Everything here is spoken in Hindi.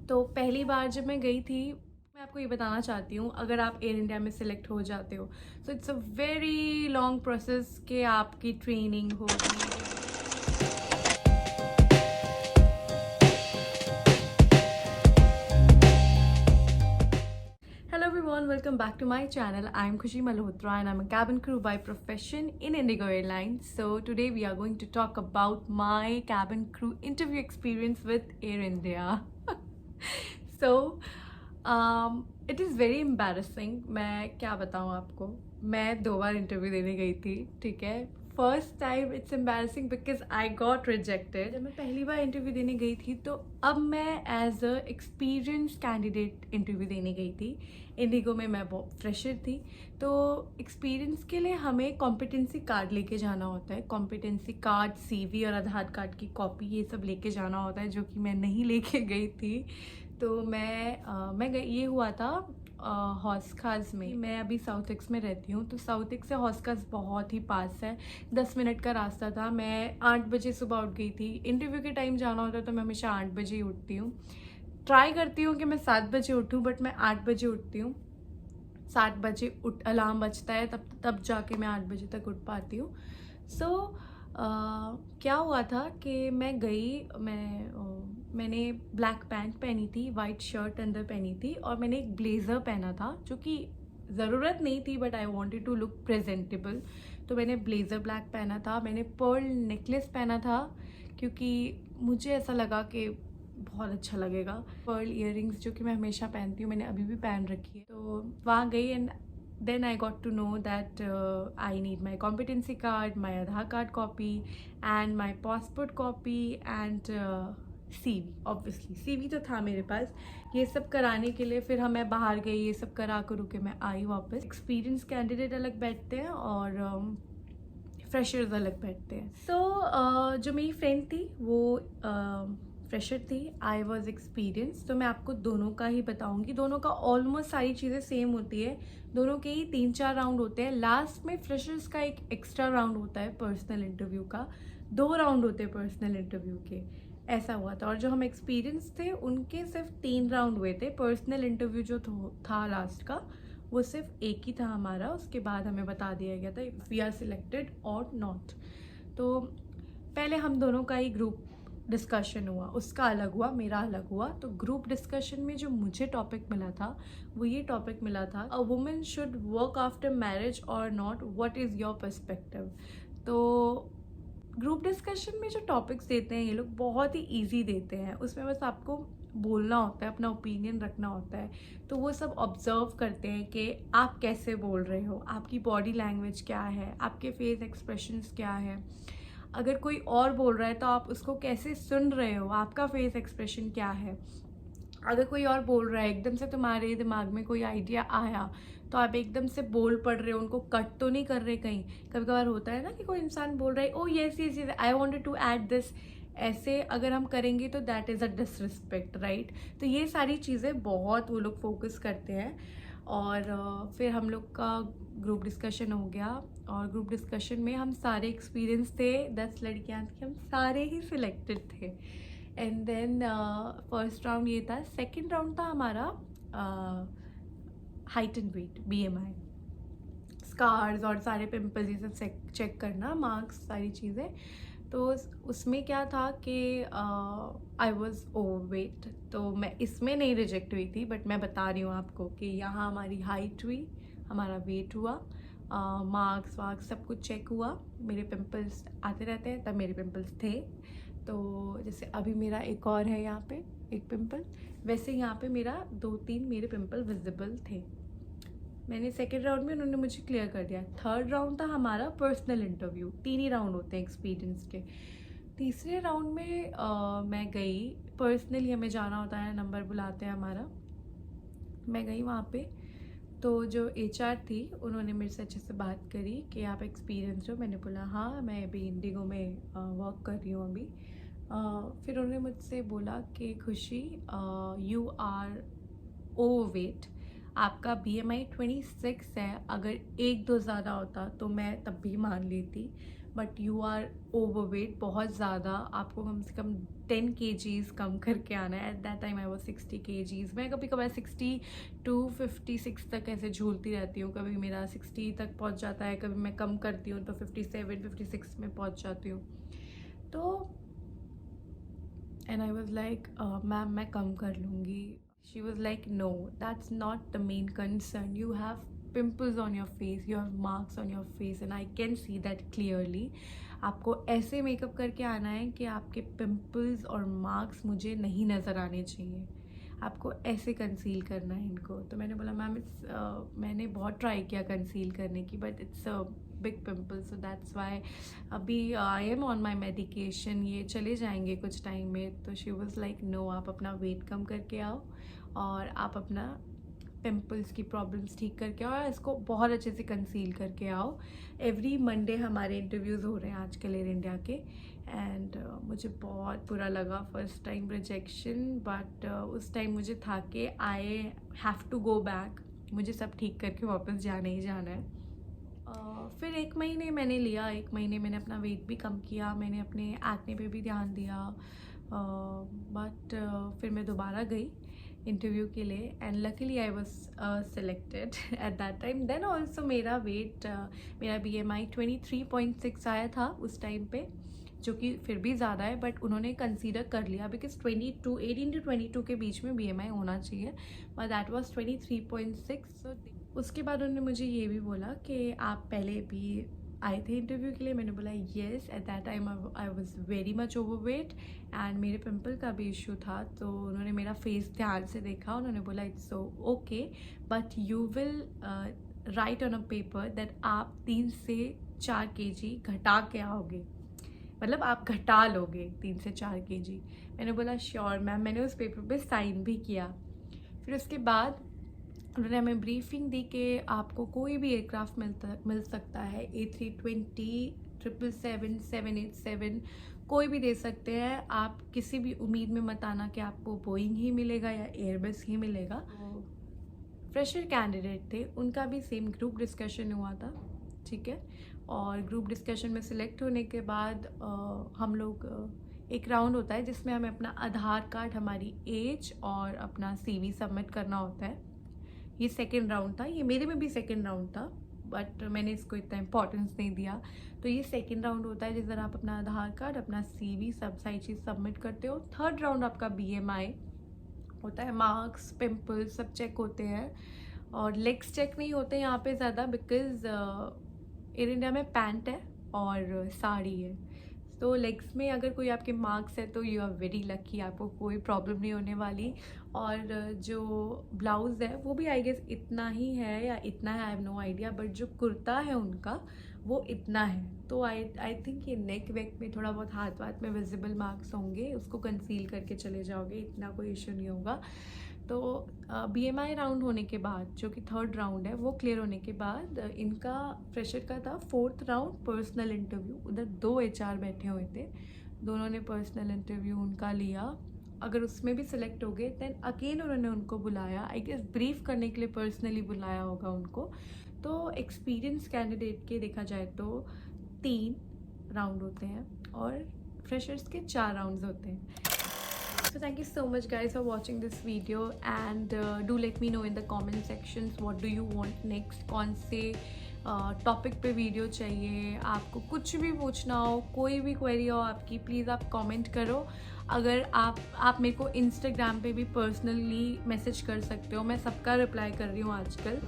तो पहली बार जब मैं गई थी, मैं आपको ये बताना चाहती हूँ, अगर आप एयर इंडिया में सिलेक्ट हो जाते हो so it's a very long process कि आपकी ट्रेनिंग होगी। Hello everyone, welcome back to my channel. I am Khushi Malhotra and I'm a cabin crew by profession in Indigo Airlines. So today we are going to talk about my cabin crew interview experience with Air India. So it is very embarrassing. मैं क्या बताऊँ आपको, मैं 2 बार इंटरव्यू देने गई थी, ठीक है। First time it's embarrassing because I got rejected. जब मैं पहली बार इंटरव्यू देने गई थी तो अब मैं as a experience candidate interview देने गई थी। इंडिगो में मैं बहुत फ्रेशर थी, तो एक्सपीरियंस के लिए हमें कॉम्पिटेंसी कार्ड लेके जाना होता है। कॉम्पिटेंसी कार्ड, सीवी और आधार कार्ड की कॉपी, ये सब लेके जाना होता है, जो कि मैं नहीं लेके गई थी। तो मैं गई, ये हुआ था हौस खास में। मैं अभी साउथ एक्स में रहती हूँ, तो साउथ एक्स से हौस खास बहुत ही पास है, 10 मिनट का रास्ता था। मैं 8 बजे सुबह उठ गई थी। इंटरव्यू के टाइम जाना होता है तो मैं हमेशा 8 बजे ही उठती हूँ। ट्राई करती हूँ कि मैं 7 बजे उठूँ, बट मैं 8 बजे उठती हूँ। 7 बजे उठ अलार्म बजता है, तब जाके मैं 8 बजे तक उठ पाती हूँ। सो क्या हुआ था कि मैं गई, मैंने ब्लैक पैंट पहनी थी, वाइट शर्ट अंदर पहनी थी, और मैंने एक ब्लेज़र पहना था जो कि ज़रूरत नहीं थी, but I wanted to look presentable. तो मैंने ब्लेज़र ब्लैक पहना था, मैंने पर्ल नेकलेस पहना था, क्योंकि मुझे ऐसा लगा कि बहुत अच्छा लगेगा। पर्ल इयररिंग्स जो कि मैं हमेशा पहनती हूँ, मैंने अभी भी पहन रखी है। तो वहाँ गई and then I got to know that I need my competency card, my Aadhaar card copy and my passport copy and CV। Obviously CV तो था मेरे पास। ये सब कराने के लिए फिर मैं बाहर गई, ये सब करा करूँ के मैं आई वापस। एक्सपीरियंस कैंडिडेट अलग बैठते हैं और फ्रेशर्स अलग बैठते हैं। सो जो मेरी फ्रेंड थी वो फ्रेशर थी, आई वॉज एक्सपीरियंस। तो मैं आपको दोनों का ही बताऊंगी। दोनों का ऑलमोस्ट सारी चीज़ें सेम होती है, दोनों के ही 3-4 राउंड होते हैं। लास्ट में फ्रेशर्स का एक एक्स्ट्रा राउंड होता है पर्सनल इंटरव्यू का, 2 राउंड होते हैं पर्सनल इंटरव्यू के। ऐसा हुआ था। और जो हम एक्सपीरियंस थे उनके सिर्फ 3 राउंड हुए थे। पर्सनल इंटरव्यू जो था लास्ट का, वो सिर्फ एक ही था हमारा। उसके बाद हमें बता दिया गया था इफ़ वी आर सिलेक्टेड और नॉट। तो पहले हम दोनों का ही ग्रुप डिस्कशन हुआ, उसका अलग हुआ, मेरा अलग हुआ। तो ग्रुप डिस्कशन में जो मुझे टॉपिक मिला था वो ये टॉपिक मिला था, a women should work after marriage और not, what is your perspective. तो ग्रुप डिस्कशन में जो टॉपिक्स देते हैं ये लोग बहुत ही इजी देते हैं, उसमें बस आपको बोलना होता है, अपना ओपिनियन रखना होता है। तो वो सब ऑब्जर्व करते हैं कि आप कैसे बोल रहे हो, आपकी बॉडी लैंग्वेज क्या है, आपके फेस एक्सप्रेशंस क्या है। अगर कोई और बोल रहा है तो आप उसको कैसे सुन रहे हो, आपका फेस एक्सप्रेशन क्या है। अगर कोई और बोल रहा है, एकदम से तुम्हारे दिमाग में कोई आइडिया आया तो आप एकदम से बोल पड़ रहे हो, उनको कट तो नहीं कर रहे कहीं। कभी कभार होता है ना कि कोई इंसान बोल रहा है, oh yes yes yes I wanted to add this, ऐसे अगर हम करेंगे तो that is a disrespect, right. तो ये सारी चीज़ें बहुत वो लोग फोकस करते हैं। और फिर हम लोग का ग्रुप डिस्कशन हो गया, और ग्रुप डिस्कशन में हम सारे एक्सपीरियंस थे, 10 लड़कियां थी, हम सारे ही सिलेक्टेड थे। एंड देन फर्स्ट राउंड ये था। सेकंड राउंड था हमारा height and weight, BMI, scars और सारे पिंपल्स ये सब चेक करना, मार्क्स, सारी चीज़ें। तो उसमें क्या था कि आई वॉज ओवर वेट। तो मैं इसमें नहीं रिजेक्ट हुई थी, बट मैं बता रही हूँ आपको कि यहाँ हमारी हाइट हुई, हमारा वेट हुआ, मार्क्स वार्क्स सब कुछ चेक हुआ। मेरे पिंपल्स आते रहते हैं, तब मेरे पिंपल्स थे। तो जैसे अभी मेरा एक और है यहाँ पे एक पिंपल, वैसे यहाँ पे मेरा 2-3 मेरे पिंपल विजिबल थे। मैंने सेकेंड राउंड में उन्होंने मुझे क्लियर कर दिया। थर्ड राउंड था हमारा पर्सनल इंटरव्यू, 3 ही राउंड होते हैं एक्सपीरियंस के। तीसरे राउंड में मैं गई, पर्सनली हमें जाना होता है, नंबर बुलाते हैं हमारा। मैं गई वहाँ पे, तो जो HR थी उन्होंने मेरे से अच्छे से बात करी कि आप एक्सपीरियंस हो। मैंने बोला हाँ, मैं अभी इंडिगो में वर्क कर रही हूँ अभी। फिर उन्होंने मुझसे बोला कि खुशी, यू आर ओवर वेट, आपका BMI 26 है। अगर 1-2 ज़्यादा होता तो मैं तब भी मान लेती, बट यू आर ओवरवेट बहुत ज़्यादा, आपको कम से कम 10 kgs कम करके आना है. Eight that time I was 60 kgs. मैं कभी कभार 60 to 56 तक ऐसे झूलती रहती हूँ. कभी मेरा 60 तक पहुँच जाता है, कभी मैं कम करती हूँ तो 57 56 में पहुँच जाती हूँ. तो and I was like ma'am मैं कम कर लूँगी. She was like no, that's not the main concern. You have pimples on your face, you have marks on your face and I can see that clearly. आपको ऐसे मेकअप करके आना है कि आपके पिंपल्स और मार्क्स मुझे नहीं नज़र आने चाहिए. आपको ऐसे कंसील करना है इनको. तो मैंने बोला मैम मैंने बहुत ट्राई किया कंसील करने की, but it's a big pimple, so that's why अभी I am on my medication, ये चले जाएंगे कुछ टाइम में. तो शी वॉज लाइक नो, आप अपना वेट कम करके आओ और आप अपना पिंपल्स की प्रॉब्लम्स ठीक करके आओ, इसको बहुत अच्छे से कंसील करके आओ. एवरी मंडे हमारे इंटरव्यूज़ हो रहे हैं आजकल एयर इंडिया के. एंड मुझे बहुत बुरा लगा फर्स्ट टाइम रिजेक्शन, बट उस टाइम मुझे था कि I have to go back, मुझे सब ठीक करके वापस जाना ही जाना है. फिर 1 महीने मैंने लिया, 1 महीने मैंने अपना वेट भी कम किया, मैंने अपने एक्ने पे भी ध्यान दिया. बट फिर मैं दोबारा गई इंटरव्यू के लिए and luckily I was selected at that time. Then also मेरा वेट, मेरा BMI 23.6 आया था उस टाइम पे, जो कि फिर भी ज़्यादा है, बट उन्होंने कंसीडर कर लिया बिकॉज 18 to 22 के बीच में BMI होना चाहिए, बट दैट वाज 23.6. उसके बाद उन्होंने मुझे ये भी बोला कि आप पहले भी आए थे इंटरव्यू के लिए. मैंने बोला yes. Eight that time I was very much overweight and मेरे पिंपल का भी इशू था. तो उन्होंने मेरा फेस ध्यान से देखा, उन्होंने बोला it's okay but you will write on a paper that आप 3 से 4 kg घटा के आओगे, मतलब आप घटा लोगे 3 से 4 kg. मैंने बोला श्योर मैम. मैंने उस पेपर पे साइन भी किया. फिर उसके बाद उन्होंने हमें ब्रीफिंग दी कि आपको कोई भी एयरक्राफ्ट मिल सकता है, A320, 777, 787, कोई भी दे सकते हैं. आप किसी भी उम्मीद में मत आना कि आपको बोइंग ही मिलेगा या एयरबस ही मिलेगा. फ्रेशर कैंडिडेट थे, उनका भी सेम ग्रुप डिस्कशन हुआ था, ठीक है. और ग्रुप डिस्कशन में सिलेक्ट होने के बाद हम लोग एक राउंड होता है जिसमें हमें अपना आधार कार्ड, हमारी एज और अपना CV सबमिट करना होता है. ये सेकेंड राउंड था, ये मेरे में भी सेकेंड राउंड था, बट मैंने इसको इतना इम्पोर्टेंस नहीं दिया. तो ये सेकेंड राउंड होता है जिस तरह आप अपना आधार कार्ड, अपना CV सब सारी चीज़ सबमिट करते हो. थर्ड राउंड आपका BMI होता है, मार्क्स, पिंपल्स सब चेक होते हैं. और लेग्स चेक नहीं होते यहाँ पे ज़्यादा बिकॉज एयर इंडिया में पैंट है और साड़ी है. तो लेग्स में अगर कोई आपके मार्क्स है तो यू आर वेरी लकी, आपको कोई प्रॉब्लम नहीं होने वाली. और जो ब्लाउज़ है वो भी आई गेस इतना ही है या इतना है, I have no idea, but जो कुर्ता है उनका वो इतना है. तो आई थिंक ये नेक वेक में थोड़ा बहुत हाथ वाथ में विजिबल मार्क्स होंगे, उसको कंसील करके चले जाओगे, इतना कोई इशू नहीं होगा. तो BMI राउंड होने के बाद, जो कि थर्ड राउंड है, वो क्लियर होने के बाद इनका फ्रेशर का था 4th राउंड पर्सनल इंटरव्यू. उधर 2 HR बैठे हुए थे, दोनों ने पर्सनल इंटरव्यू उनका लिया. अगर उसमें भी सिलेक्ट हो गए दैन अगेन उन्होंने उनको बुलाया, आई गेस ब्रीफ करने के लिए पर्सनली बुलाया होगा उनको. तो एक्सपीरियंस कैंडिडेट के देखा जाए तो 3 राउंड होते हैं और फ्रेशर्स के 4 राउंड्स होते हैं. So thank you so much guys for watching this video and do let me know in the comment sections what do you want next. कौन से टॉपिक पे वीडियो चाहिए, आपको कुछ भी पूछना हो, कोई भी क्वेरी हो आपकी, प्लीज़ आप कमेंट करो. अगर आप मेरे को इंस्टाग्राम पे भी पर्सनली मैसेज कर सकते हो, मैं सबका रिप्लाई कर रही हूँ आजकल.